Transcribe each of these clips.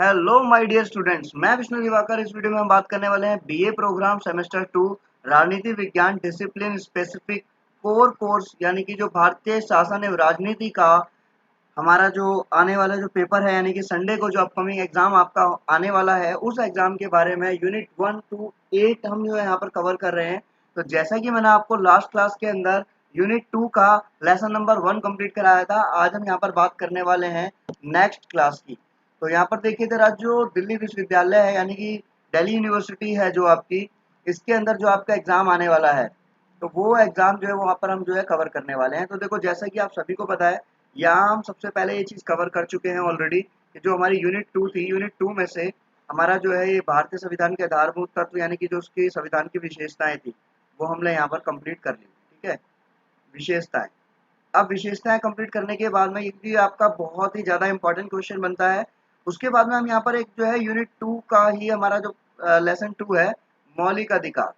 Hello my dear students, मैं विष्णु दिवाकर। इस video में हम बात करने वाले हैं बीए प्रोग्राम सेमेस्टर 2 राजनीति विज्ञान डिसिप्लिन स्पेसिफिक कोर कोर्स, यानी कि जो भारतीय शासन एवं राजनीति का हमारा जो आने वाला जो पेपर है, यानी कि संडे को जो अपकमिंग एग्जाम आपका आने वाला है, उस एग्जाम के बारे में यूनिट 1 टू 8 हम जो है यहाँ पर कवर कर रहे हैं। तो जैसा कि मैंने आपको लास्ट क्लास के अंदर यूनिट 2 का लेसन नंबर 1 कंप्लीट कराया था, आज हम यहाँ पर बात करने वाले हैं नेक्स्ट क्लास की। तो यहाँ पर देखिए जरा, जो दिल्ली विश्वविद्यालय है यानी कि दिल्ली यूनिवर्सिटी है जो आपकी, इसके अंदर जो आपका एग्जाम आने वाला है, तो वो एग्जाम जो है वहाँ पर हम जो है कवर करने वाले हैं। तो देखो, जैसा कि आप सभी को पता है, यहाँ हम सबसे पहले ये चीज़ कवर कर चुके हैं ऑलरेडी कि जो हमारी यूनिट 2 थी, यूनिट 2 में से हमारा जो है ये भारतीय संविधान के आधारभूत तत्व यानी कि जो उसकी संविधान की विशेषताएं थी, वो हमने यहाँ पर कंप्लीट कर ली। ठीक है, विशेषताएं। अब विशेषताएं कंप्लीट करने के बाद में ये भी आपका बहुत ही ज़्यादा इंपॉर्टेंट क्वेश्चन बनता है। उसके बाद में हम यहाँ पर एक जो है यूनिट 2 का ही हमारा जो लेसन 2 है, मौलिक अधिकार,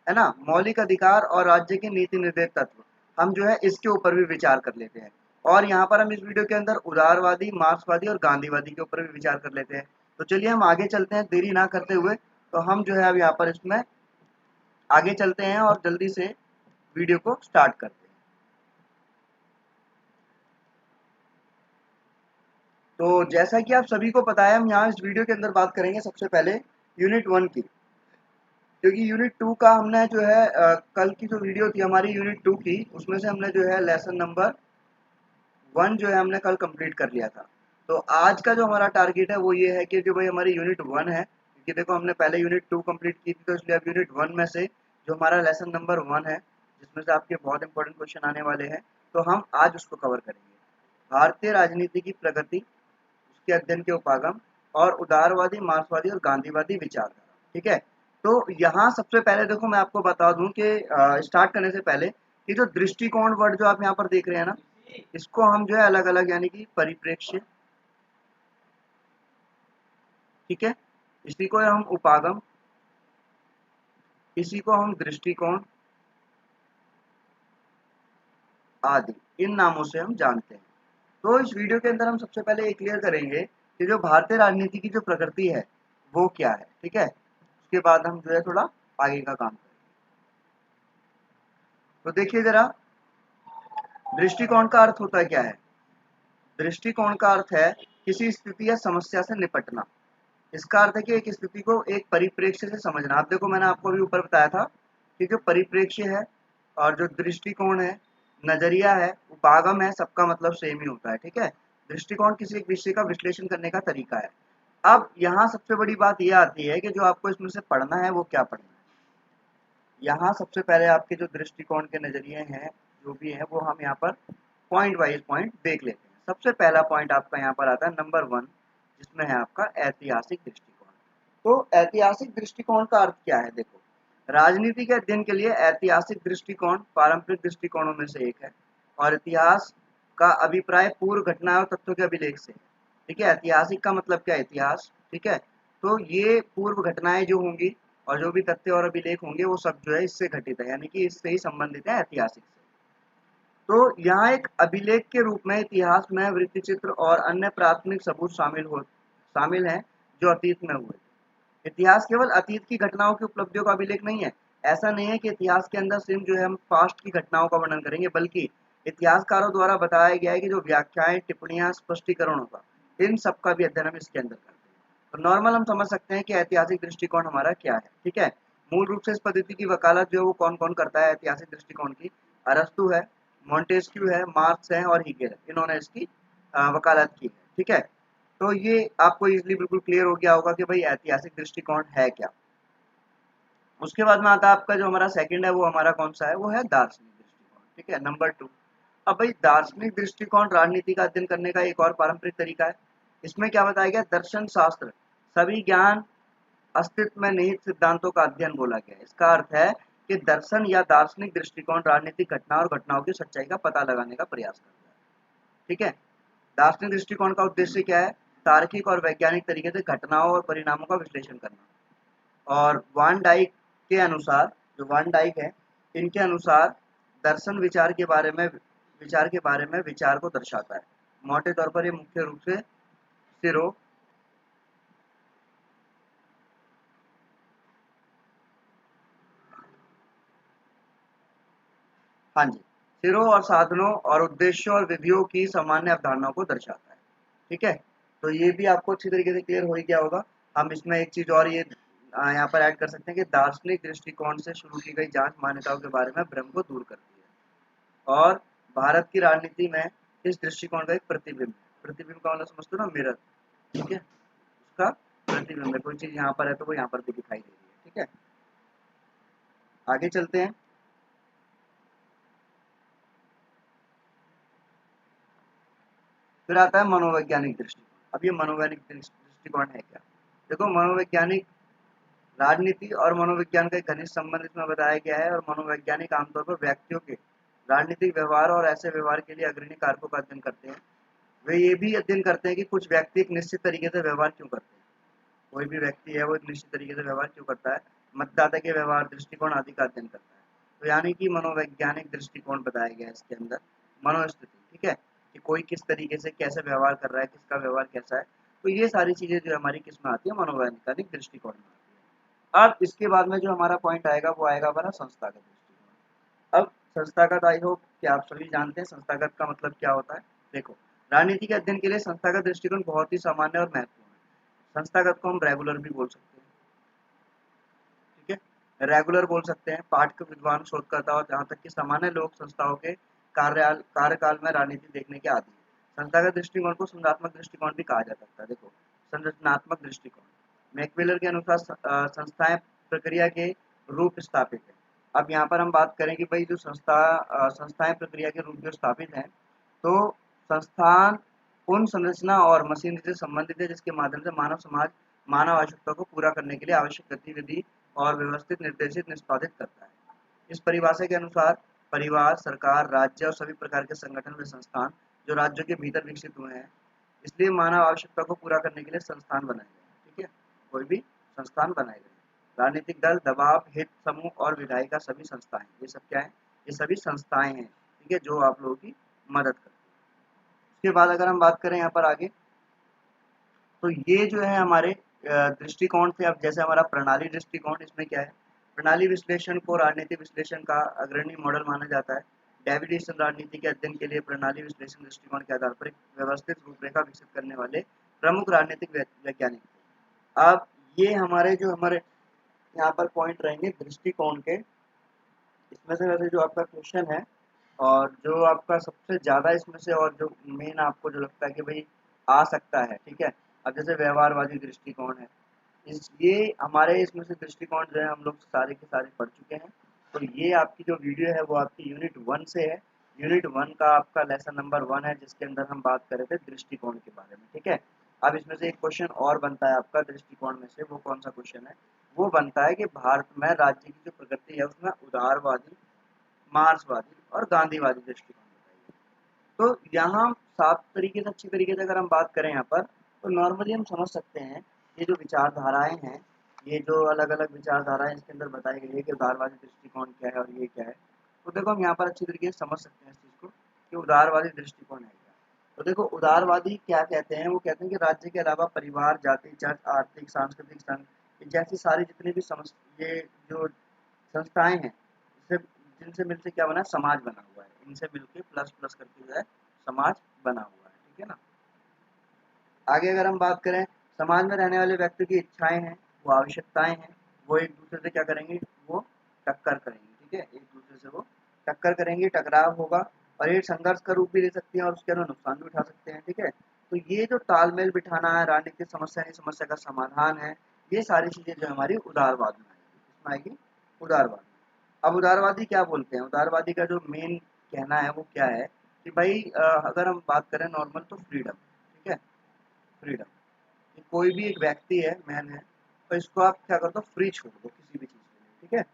है ना, मौलिक अधिकार और राज्य के नीति निर्देश तत्व, हम जो है इसके ऊपर भी विचार कर लेते हैं। और यहाँ पर हम इस वीडियो के अंदर उदारवादी, मार्क्सवादी और गांधीवादी के ऊपर भी विचार कर लेते हैं। तो चलिए हम आगे चलते हैं, देरी ना करते हुए। तो हम जो है अब यहाँ पर इसमें आगे चलते हैं और जल्दी से वीडियो को स्टार्ट करते हैं। तो जैसा कि आप सभी को पता है, हम यहाँ इस वीडियो के अंदर बात करेंगे सबसे पहले यूनिट 1 की, क्योंकि यूनिट 2 का हमने जो है कल की जो वीडियो थी हमारी यूनिट 2 की, उसमें से हमने जो है लेसन नंबर 1 जो है हमने कल कंप्लीट कर लिया था। तो आज का जो हमारा टारगेट है वो ये है कि जो भाई हमारी यूनिट 1 है, क्योंकि देखो हमने पहले यूनिट 2 कंप्लीट की थी, तो इसलिए अब यूनिट 1 में से जो हमारा लेसन नंबर 1 है, जिसमें से आपके बहुत इंपॉर्टेंट क्वेश्चन आने वाले हैं, तो हम आज उसको कवर करेंगे। भारतीय राजनीति की प्रगति, उसके अध्ययन के उपागम और उदारवादी, मार्क्सवादी और गांधीवादी विचारधारा। ठीक है, तो यहाँ सबसे पहले देखो मैं आपको बता दूं कि स्टार्ट करने से पहले कि जो दृष्टिकोण वर्ड जो आप यहाँ पर देख रहे हैं ना, इसको हम जो है अलग अलग यानी कि परिप्रेक्ष्य, ठीक है, इसी को हम उपागम, इसी को हम दृष्टिकोण आदि, इन नामों से हम जानते हैं। तो इस वीडियो के अंदर हम सबसे पहले ये क्लियर करेंगे कि जो भारतीय राजनीति की जो प्रकृति है वो क्या है। ठीक है, उसके बाद हम जो है थोड़ा आगे का काम करेंगे। तो देखिए जरा, दृष्टिकोण का अर्थ होता है क्या है? दृष्टिकोण का अर्थ है किसी स्थिति या समस्या से निपटना। इसका अर्थ है कि एक स्थिति को एक परिप्रेक्ष्य से समझना। आप देखो, मैंने आपको अभी ऊपर बताया था कि जो परिप्रेक्ष्य है और जो दृष्टिकोण है, नजरिया है, उपागम है, सबका मतलब सेम ही होता है। ठीक है, दृष्टिकोण किसी एक विषय का विश्लेषण करने का तरीका है। अब यहाँ सबसे बड़ी बात यह आती है कि जो आपको इसमें से पढ़ना है वो क्या पढ़ना है। यहाँ सबसे पहले आपके जो दृष्टिकोण के नजरिए हैं जो भी है, वो हम यहाँ पर पॉइंट वाइज पॉइंट देख लेते हैं। सबसे पहला पॉइंट आपका यहाँ पर आता है नंबर 1, जिसमें है आपका ऐतिहासिक दृष्टिकोण। तो ऐतिहासिक दृष्टिकोण का अर्थ क्या है? देखो, राजनीति के अध्ययन के लिए ऐतिहासिक दृष्टिकोण पारंपरिक दृष्टिकोणों में से एक है, और इतिहास का अभिप्राय पूर्व घटनाएं और तथ्यों के अभिलेख से है। ठीक है, ऐतिहासिक का मतलब क्या है? इतिहास। ठीक है, तो ये पूर्व घटनाएं जो होंगी और जो भी तथ्य और अभिलेख होंगे, वो सब जो है इससे घटित है, यानी कि इससे ही संबंधित है, ऐतिहासिक से। तो यहाँ एक अभिलेख के रूप में इतिहास में वृत्तचित्र और अन्य प्राथमिक सबूत शामिल हैं जो अतीत में हुए। इतिहास केवल अतीत की घटनाओं की उपलब्धियों का अभिलेख नहीं है। ऐसा नहीं है कि इतिहास के अंदर सिर्फ जो है हम पास्ट की घटनाओं का वर्णन करेंगे, बल्कि इतिहासकारों द्वारा बताया गया है कि जो व्याख्याएं, टिप्पणियां, स्पष्टीकरण होगा, इन सब का भी अध्ययन हम इसके अंदर करते हैं। तो नॉर्मल हम समझ सकते हैं कि ऐतिहासिक दृष्टिकोण हमारा क्या है। ठीक है, मूल रूप से इस पद्धति की वकालत जो है वो कौन कौन करता है ऐतिहासिक दृष्टिकोण की? अरस्तु है, मॉन्टेस्क्यू है, मार्क्स है और हीगेल है, इन्होंने इसकी वकालत की है। ठीक है, तो ये आपको इजीली बिल्कुल क्लियर हो गया होगा कि भाई ऐतिहासिक दृष्टिकोण है क्या। उसके बाद में आता है आपका जो हमारा सेकंड है, वो हमारा कौन सा है? वो है दार्शनिक दृष्टिकोण। ठीक है, नंबर 2। अब भाई दार्शनिक दृष्टिकोण राजनीति का अध्ययन करने का एक और पारंपरिक तरीका है। इसमें क्या बताया गया? दर्शन शास्त्र सभी ज्ञान अस्तित्व में निहित सिद्धांतों का अध्ययन बोला गया है। इसका अर्थ है कि दर्शन या दार्शनिक दृष्टिकोण राजनीतिक घटना और घटनाओं की सच्चाई का पता लगाने का प्रयास करता है। ठीक है, दार्शनिक दृष्टिकोण का उद्देश्य क्या है? तार्किक और वैज्ञानिक तरीके से घटनाओं और परिणामों का विश्लेषण करना। और वान डाइक के अनुसार, जो वान डाइक है, इनके अनुसार दर्शन विचार को दर्शाता है। मोटे तौर पर ये मुख्य रूप से सिरों, हाँ जी, सिरों और साधनों और उद्देश्यों और विधियों की सामान्य अवधारणाओं को दर्शाता है। ठीक है, तो ये भी आपको अच्छी तरीके से क्लियर हो ही गया होगा। हम इसमें एक चीज और ये यहाँ पर ऐड कर सकते हैं कि दार्शनिक दृष्टिकोण से शुरू की गई जांच मान्यताओं के बारे में भ्रम को दूर करती है और भारत की राजनीति में इस दृष्टिकोण का एक प्रतिबिंब है। प्रतिबिंब का मतलब समझते हो ना, मिरर। ठीक है, उसका प्रतिबिंब है। कोई चीज यहाँ पर है तो वो यहाँ पर भी दिखाई दे रही है। ठीक है, आगे चलते हैं। फिर आता है मनोवैज्ञानिक दृष्टिकोण। अब ये मनोवैज्ञानिक दृष्टिकोण है क्या? देखो, मनोवैज्ञानिक राजनीति और मनोविज्ञान का एक घनिष्ठ संबंध इसमें बताया गया है और मनोवैज्ञानिक आमतौर पर व्यक्तियों के राजनीतिक व्यवहार और ऐसे व्यवहार के लिए अग्रणी कारकों का अध्ययन करते हैं। वे ये भी अध्ययन करते हैं कि कुछ व्यक्ति एक निश्चित तरीके से व्यवहार क्यों करते हैं। कोई भी व्यक्ति है वो एक निश्चित तरीके से व्यवहार क्यों करता है, मतदाता के व्यवहार, दृष्टिकोण आदि का अध्ययन करता है। तो यानी कि मनोवैज्ञानिक दृष्टिकोण बताया गया है इसके अंदर, मनोस्थिति। ठीक है, कि कोई किस तरीके से कैसे व्यवहार कर रहा है, किसका व्यवहार कैसा है। तो ये सारी चीजें जो हमारी किस में आती है, मनोवैज्ञानिक दृष्टिकोण में आती है। अब इसके बाद में जो हमारा पॉइंट आएगा वो आएगा हमारा संस्थागत दृष्टिकोण। अब संस्थागत, आई होप कि आप सभी जानते हैं संस्थागत का मतलब क्या होता है। देखो, राजनीति के अध्ययन के लिए संस्थागत दृष्टिकोण बहुत ही सामान्य और महत्वपूर्ण है। संस्थागत को हम रेगुलर भी बोल सकते हैं। ठीक है, रेगुलर बोल सकते हैं, पाठक, विद्वान, शोधकर्ता और जहाँ तक कि सामान्य लोग संस्थाओं के कार्यकाल में राजनीति देखने के आदी हैं। संस्थागत दृष्टिकोण को संरचनात्मक दृष्टिकोण भी कहा जा सकता है। देखो, संरचनात्मक दृष्टिकोण मैकमिलर के अनुसार संस्थाएं प्रक्रिया के रूप स्थापित है। अब यहाँ पर हम बात करें कि भाई जो संस्थाएं प्रक्रिया के रूप जो स्थापित हैं, तो संस्थान उन संरचना और मशीनरी से संबंधित है जिसके माध्यम से मानव समाज मानव आवश्यकता को पूरा करने के लिए आवश्यक गतिविधि और व्यवस्थित निर्देशित निष्पादित करता है। इस परिभाषा के अनुसार परिवार, सरकार, राज्य और सभी प्रकार के संगठन व संस्थान जो राज्यों के भीतर विकसित हुए हैं, इसलिए मानव आवश्यकता को पूरा करने के लिए संस्थान बनाए गए। ठीक है, कोई भी संस्थान बनाए गए। राजनीतिक दल, दबाव, हित समूह और विधायिका सभी संस्थाएं, ये सब क्या है? ये सभी संस्थाएं हैं। ठीक है, जो आप लोगों की मदद करती है। उसके बाद अगर हम बात करें यहाँ पर आगे, तो ये जो है हमारे दृष्टिकोण थे। अब जैसे हमारा प्रणाली दृष्टिकोण, इसमें क्या है? प्रणाली विश्लेषण को राजनीतिक विश्लेषण का अग्रणी मॉडल माना जाता है। डेविड ईस्टन राजनीति के अध्ययन के लिए प्रणाली विश्लेषण दृष्टिकोण के आधार पर एक व्यवस्थित रूपरेखा विकसित करने वाले प्रमुख राजनीतिक वैज्ञानिक थे। अब ये हमारे यहाँ पर पॉइंट रहेंगे दृष्टिकोण के। इसमें से वैसे जो आपका क्वेश्चन है और जो आपका सबसे ज़्यादा इसमें से और जो मेन आपको जो लगता है कि भाई आ सकता है, ठीक है, अब जैसे व्यवहारवादी दृष्टिकोण है, इस ये हमारे इसमें से दृष्टिकोण जो है हम लोग सारे के सारे पढ़ चुके हैं। तो ये आपकी जो वीडियो है वो आपकी यूनिट 1 से है। यूनिट 1 का आपका लेसन नंबर 1 है जिसके अंदर हम बात कर रहे थे दृष्टिकोण के बारे में। ठीक है, अब इसमें से एक क्वेश्चन और बनता है आपका दृष्टिकोण में से। वो कौन सा क्वेश्चन है? वो बनता है कि भारत में राज्य की जो प्रगति है उसमें उदारवादी, मार्क्सवादी और गांधीवादी दृष्टिकोण बताइए। तो यहाँ साफ तरीके से, अच्छी तरीके से अगर हम बात करें यहाँ पर, तो नॉर्मली हम समझ सकते हैं ये जो विचारधाराएं हैं, ये जो अलग अलग विचारधाराएं इसके अंदर बताई गई है कि उदारवादी दृष्टिकोण क्या है और ये क्या है। तो देखो, हम यहाँ पर अच्छी तरीके से समझ सकते हैं इस चीज़ को कि उदारवादी दृष्टिकोण है क्या। तो देखो, उदारवादी क्या कहते हैं? वो कहते हैं कि राज्य के अलावा परिवार, जाति, चर्च, आर्थिक, सांस्कृतिक संघ, जैसी सारी जितनी भी ये जो संस्थाएं हैं, जिनसे मिलकर क्या बना, समाज बना हुआ है। इनसे मिलके प्लस प्लस करके जो है समाज बना हुआ है। ठीक है ना। आगे अगर हम बात करें, समाज में रहने वाले व्यक्ति की इच्छाएं हैं, वो आवश्यकताएं हैं, वो एक दूसरे से क्या करेंगे? वो टक्कर करेंगे। ठीक है, एक दूसरे से वो टक्कर करेंगे, टकराव होगा और ये संघर्ष का रूप भी ले सकती है और उसके अंदर नुकसान भी उठा सकते हैं। ठीक है, तो ये जो तालमेल बिठाना है, राजनीतिक समस्या है, समस्या का समाधान है, ये सारी चीजें जो हमारी उदारवाद में आएगी। किसमें आएगी? उदारवाद। अब उदारवादी क्या बोलते हैं? उदारवादी का जो मेन कहना है वो क्या है कि भाई अगर हम बात करें नॉर्मल, तो फ्रीडम। ठीक है, फ्रीडम, कि कोई भी एक व्यक्ति है, मैन है, तो इसको आप क्या कर दो? फ्री छोड़ दो किसी भी चीज़ के लिए। ठीक है,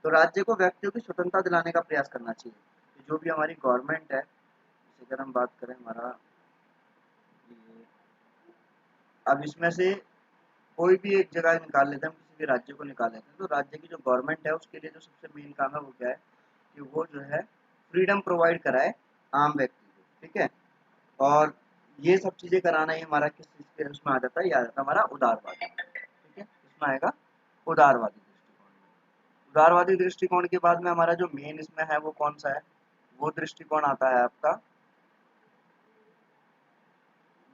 तो राज्य को व्यक्तियों की स्वतंत्रता दिलाने का प्रयास करना चाहिए। कि जो भी हमारी गवर्नमेंट है, जैसे अगर हम बात करें हमारा ये, अब इसमें से कोई भी एक जगह निकाल लेते हैं, हम किसी भी राज्य को निकाल लेते हैं, तो राज्य की जो गवर्नमेंट है उसके लिए जो सबसे मेन काम है वो क्या है? कि वो जो है फ्रीडम प्रोवाइड कराए आम व्यक्ति को। ठीक है, और ये सब चीज़ें कराना ही हमारा किस चीज़ के उसमें आ जाता है? ये आ जाता है हमारा उदारवादी। ठीक है, इसमें आएगा उदारवादी दृष्टिकोण। उदारवादी दृष्टिकोण के बाद में हमारा जो मेन इसमें है वो कौन सा है? वो दृष्टिकोण आता है आपका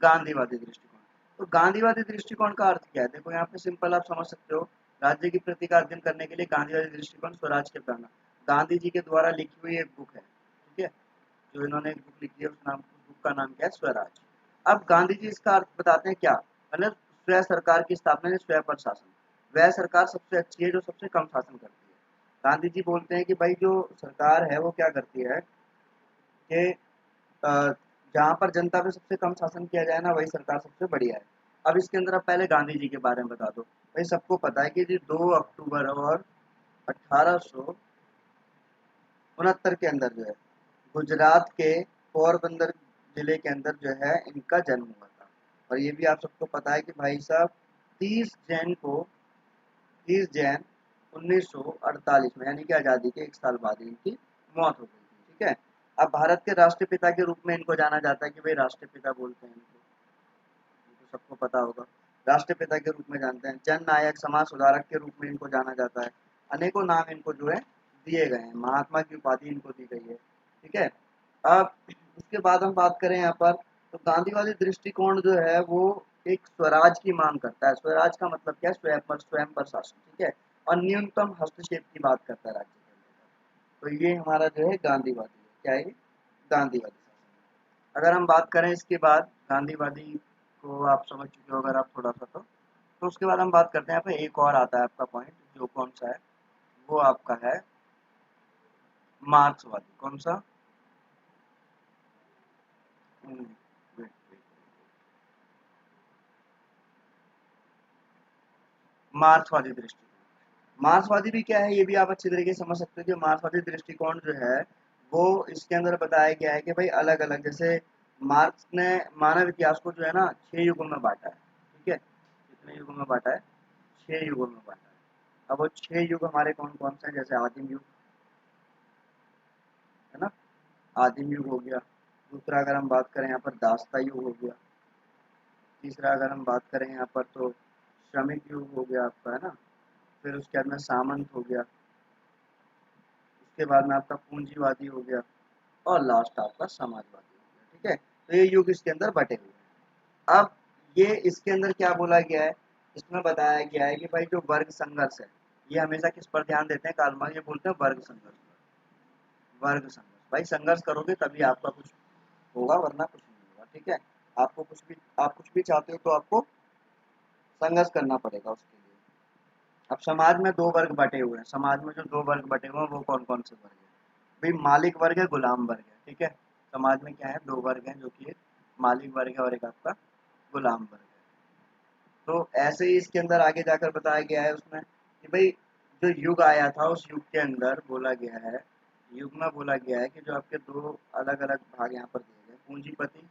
गांधीवादी दृष्टिकोण। तो गांधीवादी दृष्टिकोण का अर्थ क्या है? देखो यहाँ पे सिंपल आप समझ सकते हो, राज्य की प्रति का अध्ययन करने के लिए गांधीवादी दृष्टिकोण स्वराज के प्राण, गांधी जी के द्वारा लिखी हुई एक बुक है, ठीक है, जो इन्होंने एक बुक लिखी है, उस बुक का नाम क्या है? स्वराज। अब गांधी जी इसका अर्थ बताते हैं क्या, मतलब स्वय सरकार की स्थापना, स्वय पर शासन। वह सरकार सबसे अच्छी है जो सबसे कम शासन करती है। गांधी जी बोलते हैं कि भाई जो सरकार है वो क्या करती है कि जहाँ पर जनता पे सबसे कम शासन किया जाए ना, वही सरकार सबसे बढ़िया है। अब इसके अंदर आप पहले गांधी जी के बारे में बता दो। भाई सबको पता है कि जी 2 अक्टूबर और 1869 के अंदर जो है गुजरात के पोरबंदर जिले के अंदर जो है इनका जन्म हुआ था। और ये भी आप सबको पता है कि भाई साहब 30 जैन 1948 में, यानी कि आज़ादी के 1 साल बाद इनकी मौत हो गई थी, ठीक है। अब भारत के राष्ट्रपिता के रूप में इनको जाना जाता है कि भाई राष्ट्रपिता बोलते हैं इनको, तो सबको पता होगा, राष्ट्रपिता के रूप में जानते हैं। जन नायक, समाज सुधारक के रूप में इनको जाना जाता है। अनेकों नाम इनको जो है दिए गए हैं, महात्मा की उपाधि इनको दी गई है, ठीक है। अब उसके बाद हम बात करें यहाँ पर, तो गांधीवादी दृष्टिकोण जो है वो एक स्वराज की मांग करता है। स्वराज का मतलब क्या है? स्वयं पर शासन, ठीक है, और न्यूनतम हस्तक्षेप की बात करता है राज्य के अंदर। तो ये हमारा जो है गांधीवादी है, क्या है? गांधीवादी शासन। अगर हम बात करें इसके बाद, गांधीवादी को आप समझ चुके हो अगर आप थोड़ा सा, तो उसके बाद हम बात करते हैं, यहाँ पे एक और आता है आपका पॉइंट, जो कौन सा है? वो आपका है मार्क्सवादी। कौन सा? वेट वेट, मार्क्सवादी दृष्टिकोण। मार्क्सवादी भी क्या है ये भी आप अच्छी तरीके से समझ सकते हो कि मार्क्सवादी दृष्टिकोण जो है वो इसके अंदर बताया गया है कि भाई अलग अलग, जैसे मार्क्स ने मानव इतिहास को जो है ना 6 युगों में बांटा है, ठीक है। कितने युगों में बांटा है? 6 युगों में बांटा है। अब वो 6 युग हमारे कौन कौन से हैं? जैसे आदिम युग है ना, आदिम युग हो गया। दूसरा अगर हम बात करें यहाँ पर दासता युग हो गया। तीसरा अगर हम बात करें यहाँ पर तो श्रमिक युग हो गया आपका, है ना। फिर उसके बाद में सामंत हो गया। उसके बाद में आपका पूंजीवादी हो गया। और लास्ट आपका समाजवादी हो गया, ठीक है। तो ये युग इसके अंदर बटे हुए हैं। अब ये इसके अंदर क्या बोला गया है? इसमें बताया गया है कि भाई जो वर्ग संघर्ष है, ये हमेशा किस पर ध्यान देते हैं? कार्ल मार्क्स ये बोलते हैं वर्ग संघर्ष पर। वर्ग संघर्ष, भाई संघर्ष करोगे तभी आपका कुछ होगा, वरना कुछ नहीं होगा, ठीक है। आपको कुछ भी, आप कुछ भी चाहते हो तो आपको संघर्ष करना पड़ेगा उसके लिए। अब समाज में 2 वर्ग बटे हुए हैं। समाज में जो 2 वर्ग बटे हुए हैं वो कौन कौन से वर्ग है? भाई मालिक वर्ग है, गुलाम वर्ग है, ठीक है। समाज में क्या है? 2 वर्ग हैं, जो कि एक मालिक वर्ग है और एक आपका गुलाम वर्ग है। तो ऐसे ही इसके अंदर आगे जाकर बताया गया है उसमें कि भाई जो युग आया था उस युग के अंदर बोला गया है, युग में बोला गया है कि जो आपके 2 अलग अलग भाग यहाँ पर दिए गए, पूंजीपति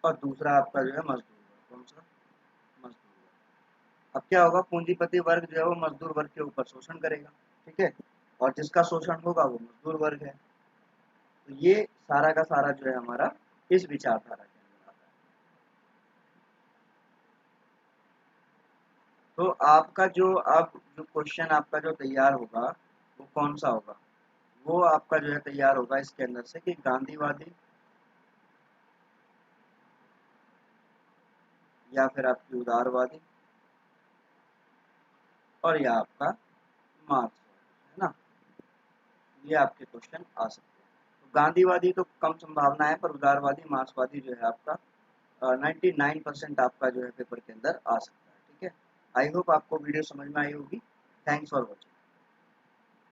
और दूसरा आपका जो है मजदूर वर्ग। कौन सा? मजदूर वर्ग। अब क्या होगा? पूंजीपति वर्ग जो है वो मजदूर वर्ग के ऊपर शोषण करेगा, ठीक है, और जिसका शोषण होगा वो मजदूर वर्ग है। तो ये सारा का सारा जो है हमारा इस विचारधारा के अंदर आता है। तो आपका जो अब जो क्वेश्चन आपका जो तैयार होगा वो कौन सा होगा? वो आपका जो है तैयार होगा इसके अंदर से कि गांधीवादी या फिर आपकी उदारवादी और या आपका मार्क्सवादी, है ना। ये आपके क्वेश्चन आ सकते हैं। तो गांधीवादी तो कम संभावना है, पर उदारवादी मार्क्सवादी जो है आपका 99% आपका जो है पेपर के अंदर आ सकता है, ठीक है। आई होप आपको वीडियो समझ में आई होगी। Thanks for watching.